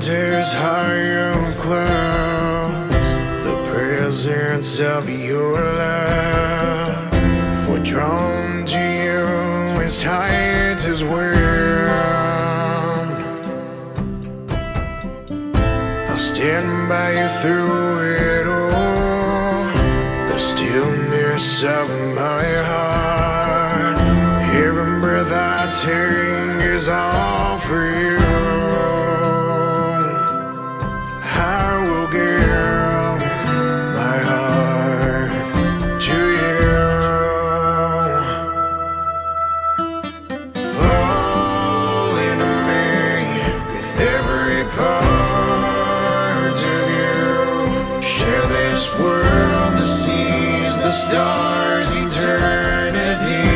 tears high and close the presence of your love. For drawn to you as tight as wind, I'll stand by you through it all. The stillness of my heart, every breath I take is all for you. I will give my heart to you. Fall into me with every part of you. Share this world, the seas, the stars, eternity.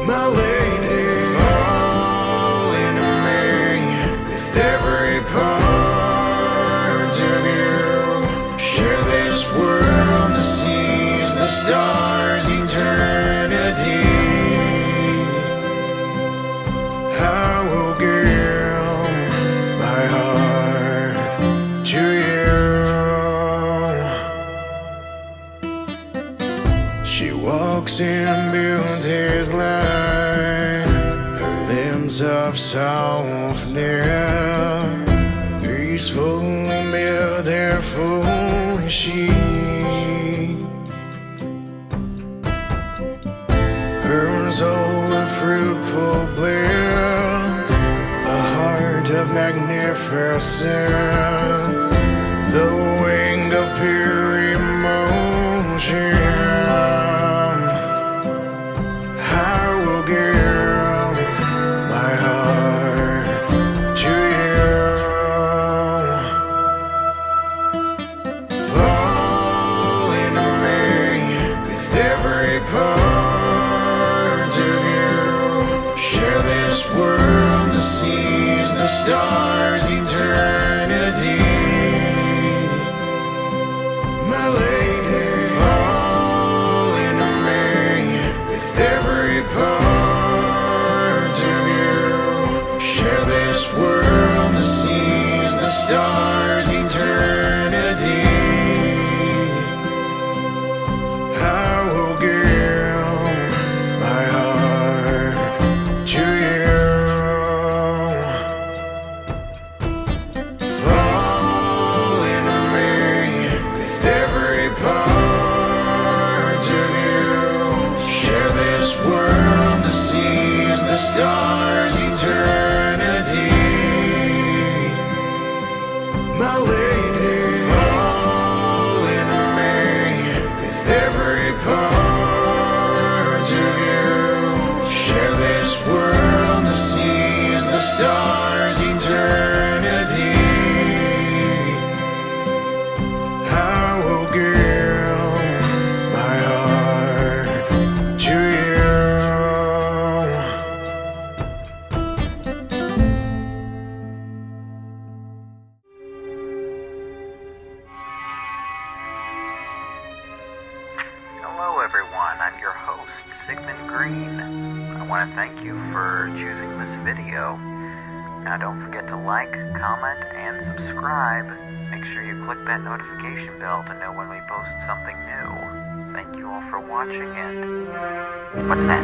My lady, fall into me with every part of you. Share this world, the seas, the stars, eternity. I will give my heart to you. She walks in beauty's light, her limbs of softness, gracefully beautiful is she. Hers all a fruitful bliss, a heart of magnificence, the wing of pure emotion. I will give my heart to you. Fall into me with every part of you. Share this world, the seas, the stars, eternity. My lady, fall into me with every part of you. Share this world, the seas, the stars, eternity. I will give my heart to you. Fall into me with every part of you. Share this world, the seas, the stars, eternity. My lady, fall into me with every part of you. Share this world, the seas, the stars, eternity. I will give my heart to you. Hello everyone, I'm your host, Sigmund Green. I want to thank you for choosing this video. Now don't forget to like, comment, and subscribe. Make sure you click that notification bell to know when we post something new. Thank you all for watching, and what's that?